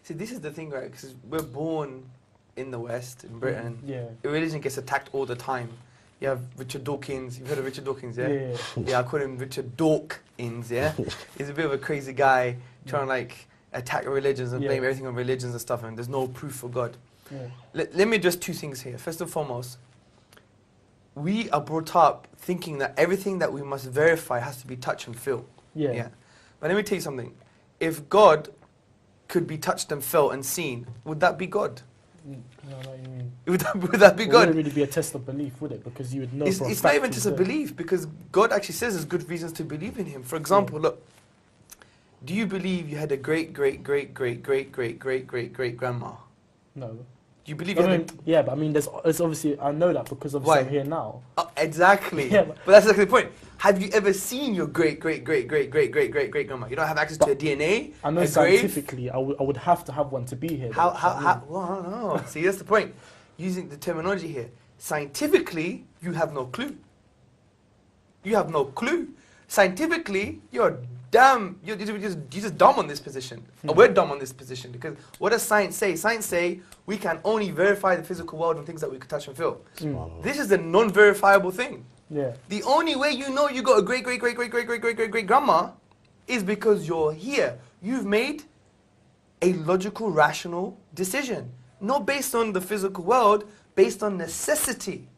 See, this is the thing, right? Because we're born in the West, in Britain. Yeah. Religion gets attacked all the time. You have Richard Dawkins. You've heard of Richard Dawkins, yeah? Yeah. Yeah, I call him Richard Dawkins, yeah? He's a bit of a crazy guy trying to like attack religions and blame everything on religions and stuff, and there's no proof for God. Yeah. Let me address two things here. First and foremost, we are brought up thinking that everything that we must verify has to be touch and feel. Yeah. But let me tell you something. If God could be touched and felt and seen, would that be God? No, you mean. Would that be It God? wouldn't really be a test of belief, would it? Because you would know. It's for a not fact even he's just a there. belief, because God actually says there's good reasons to believe in Him. For example, look, do you believe you had a great grandma? No. Do you believe I you mean, had yeah, but I mean, there's obviously, I know that because obviously Why? I'm here now. exactly. Yeah, but that's exactly the point. Have you ever seen your great grandma? You don't have access to her DNA. I know a grave? scientifically, I would have to have one to be here. How? though, so I mean, Well, I don't know. See, that's the point. Using the terminology here, scientifically, you have no clue. You have no clue. Scientifically, you're just dumb on this position. Or we're dumb on this position, because what does science say? Science say we can only verify the physical world and things that we can touch and feel. This is a non-verifiable thing. Yeah. The only way you know you got a great grandma is because you're here. You've made a logical, rational decision, not based on the physical world, based on necessity.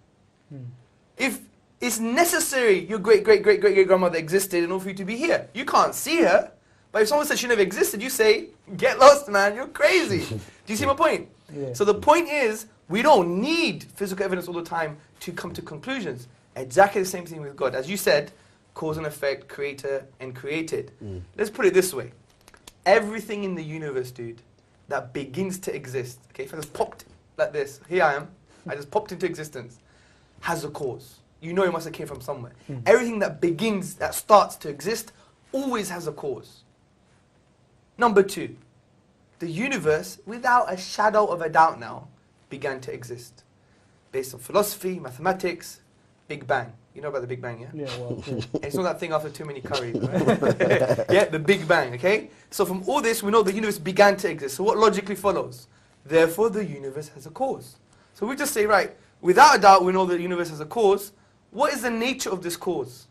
If it's necessary your great grandmother existed in order for you to be here, you can't see her. But if someone says she never existed, you say, get lost, man, you're crazy. Do you see my point? Yeah. So the point is, we don't need physical evidence all the time to come to conclusions. Exactly the same thing with God. As you said, cause and effect, creator and created. Let's put it this way. Everything in the universe, dude, that begins to exist, okay, if I just popped like this, here I am, I just popped into existence, has a cause. You know it must have came from somewhere. Everything that begins, that starts to exist, always has a cause. Number two, the universe, without a shadow of a doubt now, began to exist. Based on philosophy, mathematics, Big Bang. You know about the Big Bang, yeah? Yeah, well, yeah. It's not that thing after too many curries, right? Yeah, the Big Bang, okay? So from all this, we know the universe began to exist. So what logically follows? Therefore, the universe has a cause. So we just say, right, without a doubt, we know the universe has a cause. What is the nature of this cause?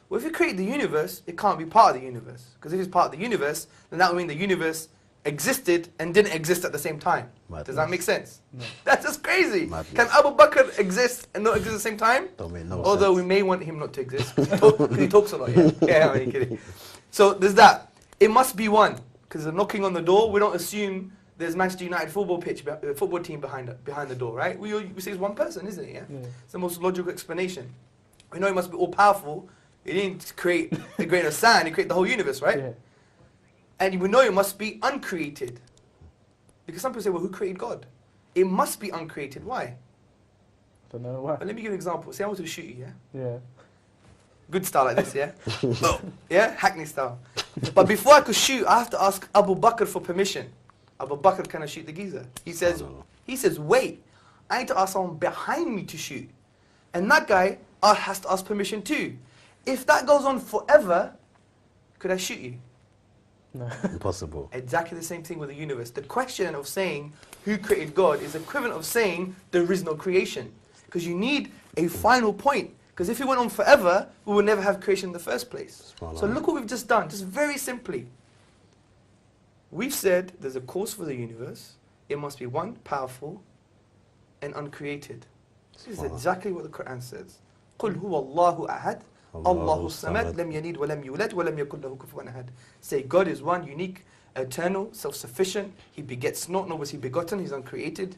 Well, if you create the universe, it can't be part of the universe. Because if it's part of the universe, then that would mean the universe existed and didn't exist at the same time. Madness. Does that make sense? No. That's just crazy. Madness. Can Abu Bakr exist and not exist at the same time? Don't make no Although sense. we may want him not to exist, because he talks a lot, yeah? Yeah, I'm kidding. So there's that. It must be one, because they're knocking on the door. We don't assume there's Manchester United football team behind the door, right? We say it's one person, isn't it, yeah? It's the most logical explanation. We know he must be all-powerful. He didn't create a grain of sand, he created the whole universe, right? Yeah. And we know it must be uncreated. Because some people say, well, who created God? It must be uncreated. Why? Don't know why. But let me give you an example. Say I want to shoot you, yeah? Yeah. Good style like this, yeah? Boom. Yeah? Hackney style. But before I could shoot, I have to ask Abu Bakr for permission. Abu Bakr, can I shoot the geezer? He says, wait, I need to ask someone behind me to shoot. And that guy has to ask permission too. If that goes on forever, could I shoot you? No. Impossible. Exactly the same thing with the universe. The question of saying who created God is equivalent of saying there is no creation. Because you need a final point. Because if it went on forever, we would never have creation in the first place. So look what we've just done, just very simply. We've said there's a cause for the universe. It must be one, powerful, and uncreated. This is exactly what the Quran says. قُلْ هُوَ اللَّهُ أَحَدٌ Allahu Samad, lam yalid wa lam yulad wa lam yakul lahu kufuwan ahad. Say God is one, unique, eternal, self-sufficient. He begets not, nor was he begotten. He's uncreated,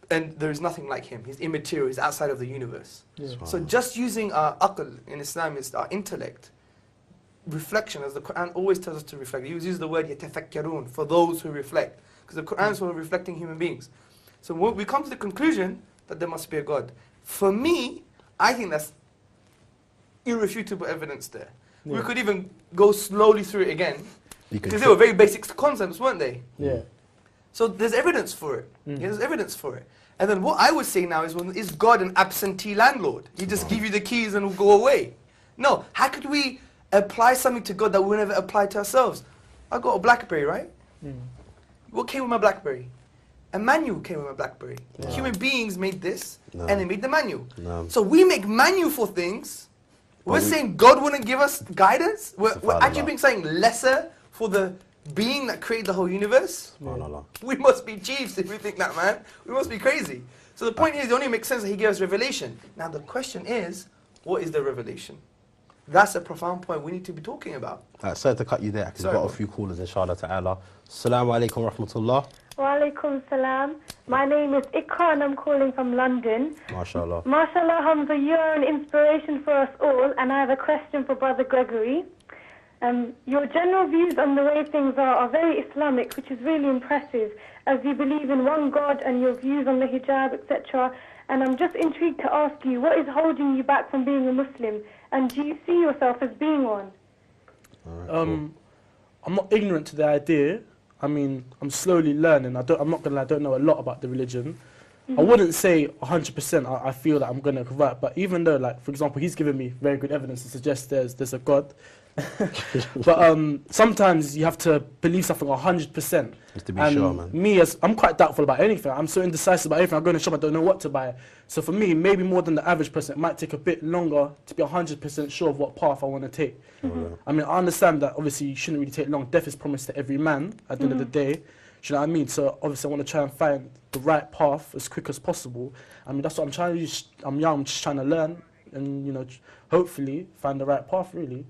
and there is nothing like him. He's immaterial. He's outside of the universe. Yeah. So just using our aql in Islam is our intellect, reflection, as the Quran always tells us to reflect. He uses the word yatafakkarun, for those who reflect, because the Quran is for reflecting human beings. So we come to the conclusion that there must be a God. For me, I think that's irrefutable evidence there. Yeah. We could even go slowly through it again, You can because they were very basic concepts, weren't they? Yeah. So there's evidence for it. Yeah, there's evidence for it. And then what I would say now is, well, is God an absentee landlord? He just give you the keys and will go away. No, how could we apply something to God that we never apply to ourselves? I got a BlackBerry, right? what came with my BlackBerry? A manual came with my BlackBerry. Yeah. Human beings made this, No. and they made the manual. No. So we make manual for things. We're But saying God wouldn't give us guidance. We're Subhanallah. actually being saying lesser for the being that created the whole universe. Subhanallah. We must be chiefs if we think that, man. We must be crazy. So the point is, it only makes sense that he gave us revelation. Now the question is, what is the revelation? That's a profound point we need to be talking about. Sorry to cut you there, because we've Sorry, got a bro. few callers, inshallah ta'ala. Assalamu alaikum wa rahmatullah. Wa alaikum salam. My name is Ikra and I'm calling from London. MashaAllah. MashaAllah, Hamza, you're an inspiration for us all, and I have a question for Brother Gregory. Your general views on the way things are very Islamic, which is really impressive, as you believe in one God and your views on the hijab, etc. And I'm just intrigued to ask you, what is holding you back from being a Muslim? And do you see yourself as being one? Alright, cool. I'm not ignorant to the idea. I mean, I'm slowly learning. I'm not gonna lie, I don't know a lot about the religion. I wouldn't say 100% I feel that I'm gonna convert, but even though, like, for example, he's given me very good evidence to suggest there's a God. But sometimes you have to believe something 100%. Just to be sure, man. Me, I'm quite doubtful about anything. I'm so indecisive about everything. I go in the shop, I don't know what to buy. So for me, maybe more than the average person, it might take a bit longer to be 100% sure of what path I want to take. I mean, I understand that obviously you shouldn't really take long. Death is promised to every man at the end of the day. Do you know what I mean? So obviously I want to try and find the right path as quick as possible. I mean, that's what I'm trying to do. I'm young, I'm just trying to learn and, you know, hopefully find the right path, really.